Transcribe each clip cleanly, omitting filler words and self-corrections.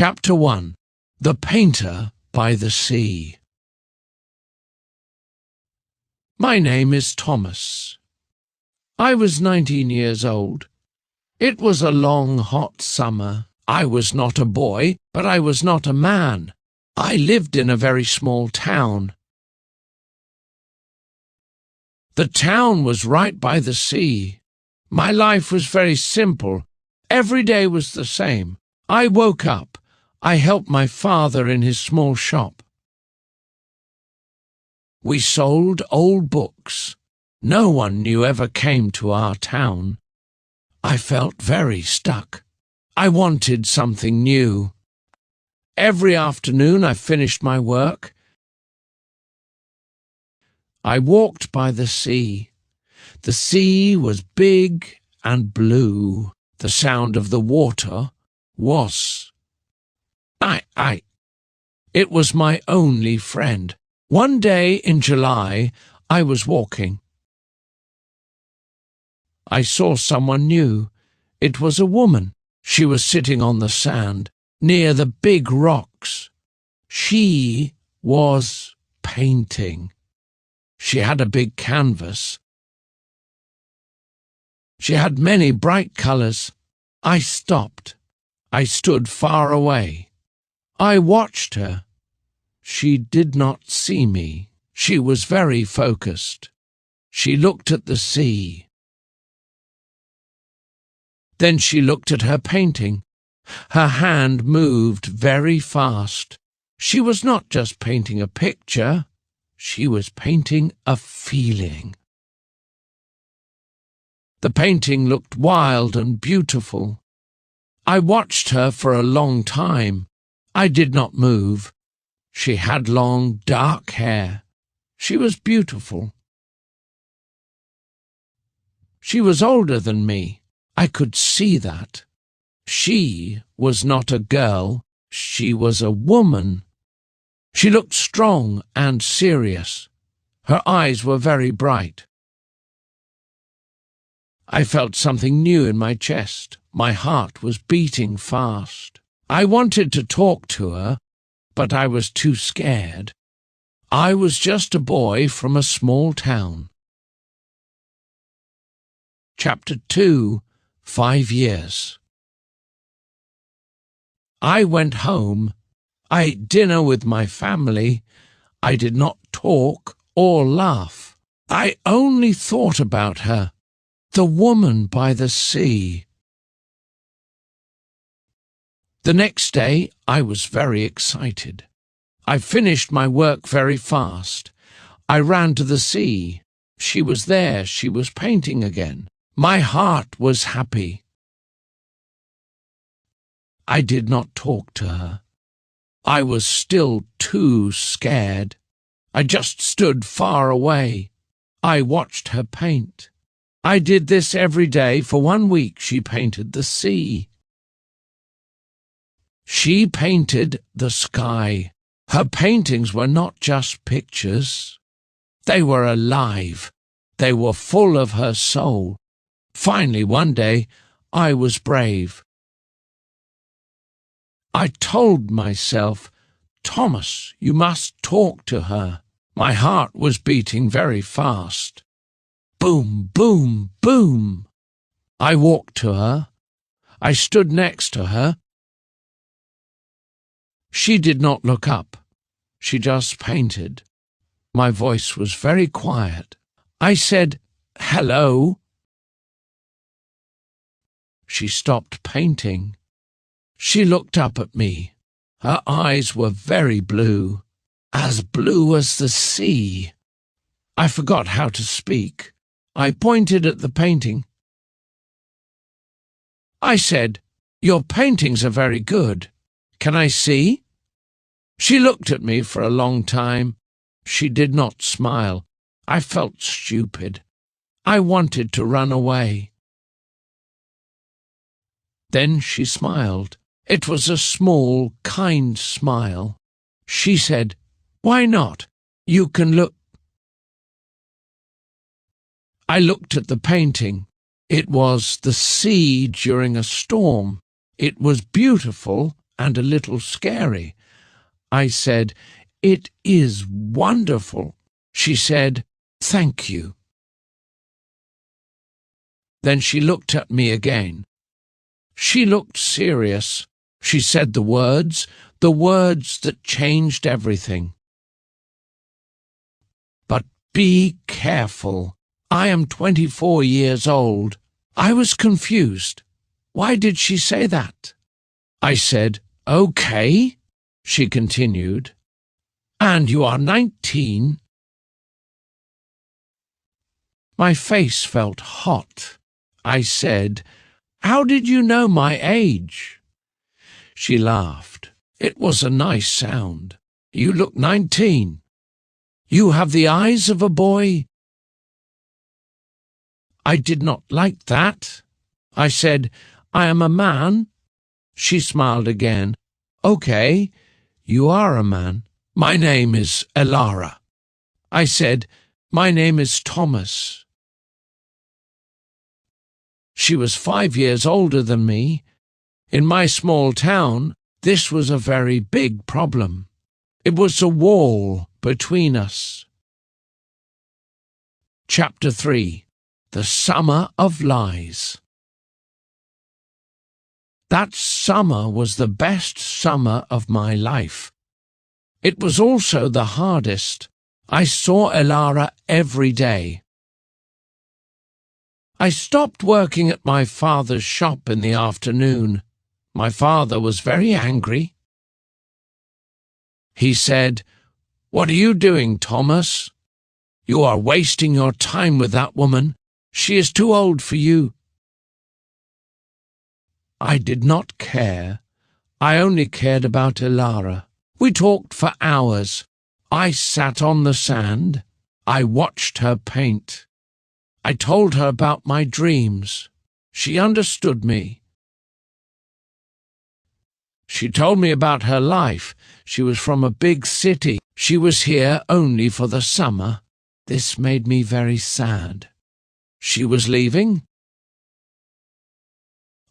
Chapter 1. The Painter by the Sea. My name is Thomas. I was 19 years old. It was a long, hot summer. I was not a boy, but I was not a man. I lived in a very small town. The town was right by the sea. My life was very simple. Every day was the same. I woke up. I helped my father in his small shop. We sold old books. No one new ever came to our town. I felt very stuck. I wanted something new. Every afternoon I finished my work. I walked by the sea. The sea was big and blue. The sound of the water was It was my only friend. One day in July, I was walking. I saw someone new. It was a woman. She was sitting on the sand, near the big rocks. She was painting. She had a big canvas. She had many bright colours. I stopped. I stood far away. I watched her. She did not see me. She was very focused. She looked at the sea. Then she looked at her painting. Her hand moved very fast. She was not just painting a picture. She was painting a feeling. The painting looked wild and beautiful. I watched her for a long time. I did not move. She had long, dark hair. She was beautiful. She was older than me. I could see that. She was not a girl. She was a woman. She looked strong and serious. Her eyes were very bright. I felt something new in my chest. My heart was beating fast. I wanted to talk to her, but I was too scared. I was just a boy from a small town. Chapter 2. 5 years. I went home. I ate dinner with my family. I did not talk or laugh. I only thought about her, the woman by the sea. The next day I was very excited. I finished my work very fast. I ran to the sea. She was there. She was painting again. My heart was happy. I did not talk to her. I was still too scared. I just stood far away. I watched her paint. I did this every day. For 1 week she painted the sea. She painted the sky. Her paintings were not just pictures. They were alive. They were full of her soul. Finally, one day, I was brave. I told myself, Thomas, you must talk to her. My heart was beating very fast. Boom, boom, boom. I walked to her. I stood next to her. She did not look up. She just painted. My voice was very quiet. I said, "Hello." She stopped painting. She looked up at me. Her eyes were very blue as the sea. I forgot how to speak. I pointed at the painting. I said, "Your paintings are very good. Can I see?" She looked at me for a long time. She did not smile. I felt stupid. I wanted to run away. Then she smiled. It was a small, kind smile. She said, "Why not? You can look." I looked at the painting. It was the sea during a storm. It was beautiful and a little scary. I said, "It is wonderful." She said, "Thank you." Then she looked at me again. She looked serious. She said the words that changed everything. "But be careful. I am 24 years old." I was confused. Why did she say that? I said, "Okay," she continued. "And you are 19? My face felt hot. I said, "How did you know my age?" She laughed. It was a nice sound. "You look 19. You have the eyes of a boy." I did not like that. I said, "I am a man." She smiled again. "Okay, you are a man. My name is Elara." I said, "My name is Thomas." She was 5 years older than me. In my small town, this was a very big problem. It was a wall between us. Chapter 3. The Summer of Lies. That summer was the best summer of my life. It was also the hardest. I saw Elara every day. I stopped working at my father's shop in the afternoon. My father was very angry. He said, "What are you doing, Thomas? You are wasting your time with that woman. She is too old for you." I did not care. I only cared about Elara. We talked for hours. I sat on the sand. I watched her paint. I told her about my dreams. She understood me. She told me about her life. She was from a big city. She was here only for the summer. This made me very sad. She was leaving.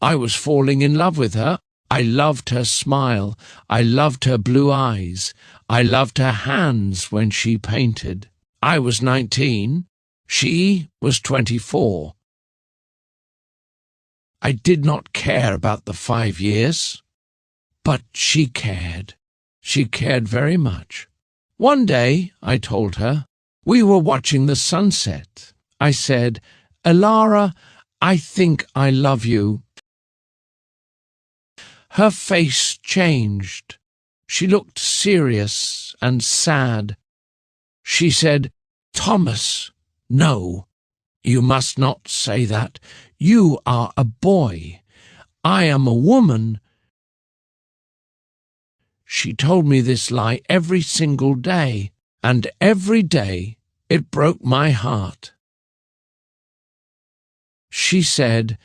I was falling in love with her. I loved her smile. I loved her blue eyes. I loved her hands when she painted. I was 19. She was 24. I did not care about the 5 years, but she cared. She cared very much. One day, I told her, we were watching the sunset. I said, "Elara, I think I love you." Her face changed. She looked serious and sad. She said, "Thomas, no, you must not say that. You are a boy. I am a woman." She told me this lie every single day, and every day it broke my heart. She said,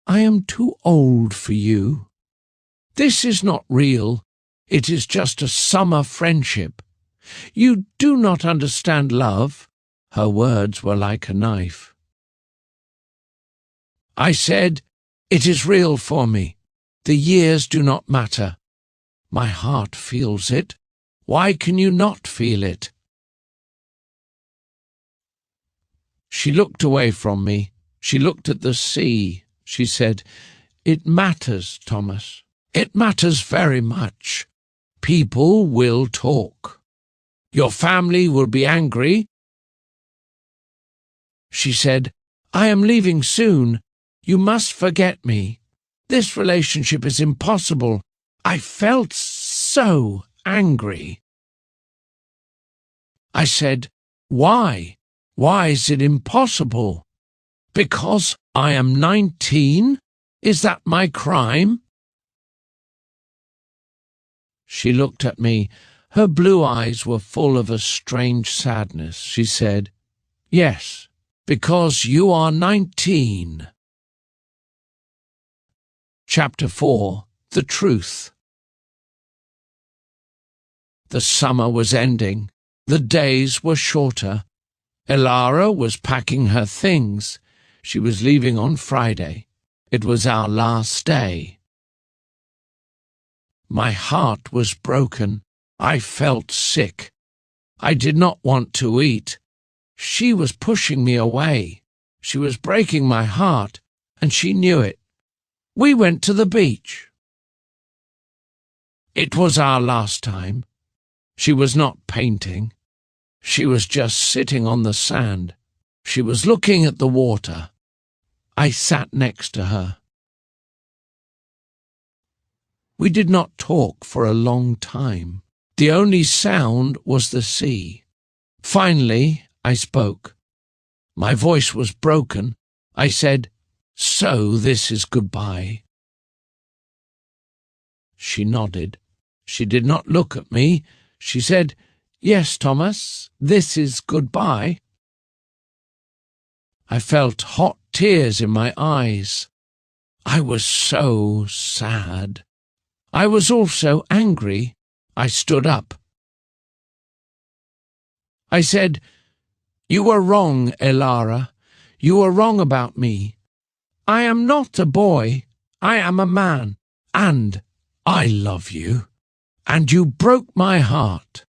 "I am too old for you. This is not real. It is just a summer friendship. You do not understand love." Her words were like a knife. I said, "It is real for me. The years do not matter. My heart feels it. Why can you not feel it?" She looked away from me. She looked at the sea. She said, "It matters, Thomas. It matters very much. People will talk. Your family will be angry." She said, "I am leaving soon. You must forget me. This relationship is impossible." I felt so angry. I said, "Why? Why is it impossible? Because I am 19? Is that my crime?" She looked at me. Her blue eyes were full of a strange sadness. She said, "Yes, because you are 19. Chapter 4. The Truth. The summer was ending. The days were shorter. Elara was packing her things. She was leaving on Friday. It was our last day. My heart was broken. I felt sick. I did not want to eat. She was pushing me away. She was breaking my heart, and she knew it. We went to the beach. It was our last time. She was not painting. She was just sitting on the sand. She was looking at the water. I sat next to her. We did not talk for a long time. The only sound was the sea. Finally, I spoke. My voice was broken. I said, "So this is goodbye." She nodded. She did not look at me. She said, "Yes, Thomas, this is goodbye." I felt hot tears in my eyes. I was so sad. I was also angry. I stood up. I said, "You were wrong, Elara. You were wrong about me. I am not a boy. I am a man. And I love you. And you broke my heart."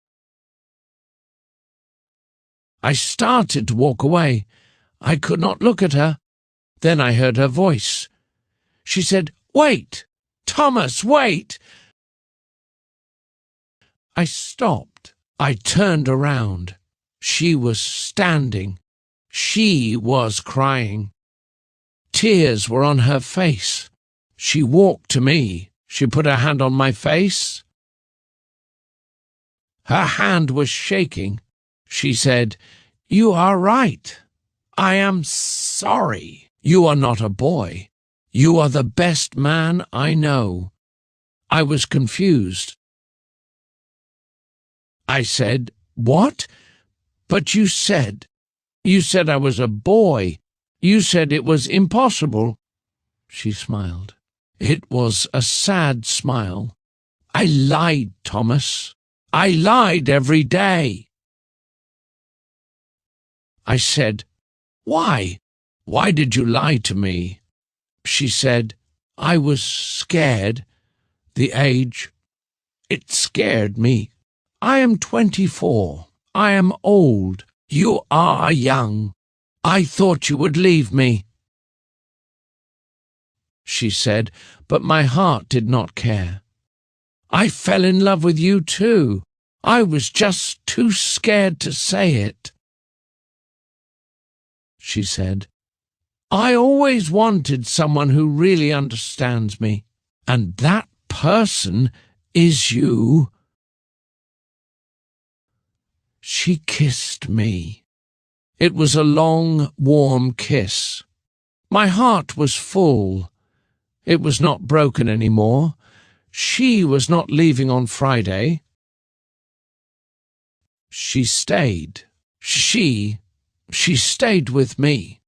I started to walk away. I could not look at her. Then I heard her voice. She said, "Wait! Thomas, wait!" I stopped. I turned around. She was standing. She was crying. Tears were on her face. She walked to me. She put her hand on my face. Her hand was shaking. She said, "You are right. I am sorry. You are not a boy. You are the best man I know." I was confused. I said, "What? But you said I was a boy. You said it was impossible." She smiled. It was a sad smile. "I lied, Thomas. I lied every day." I said, "Why? Why did you lie to me?" She said, "I was scared. The age, it scared me. I am 24. I am old. You are young. I thought you would leave me." She said, "But my heart did not care. I fell in love with you too. I was just too scared to say it." She said, "I always wanted someone who really understands me, and that person is you." She kissed me. It was a long, warm kiss. My heart was full. It was not broken any more. She was not leaving on Friday. She stayed. She stayed with me.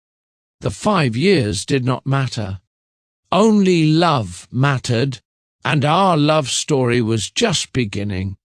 The 5 years did not matter. Only love mattered, and our love story was just beginning.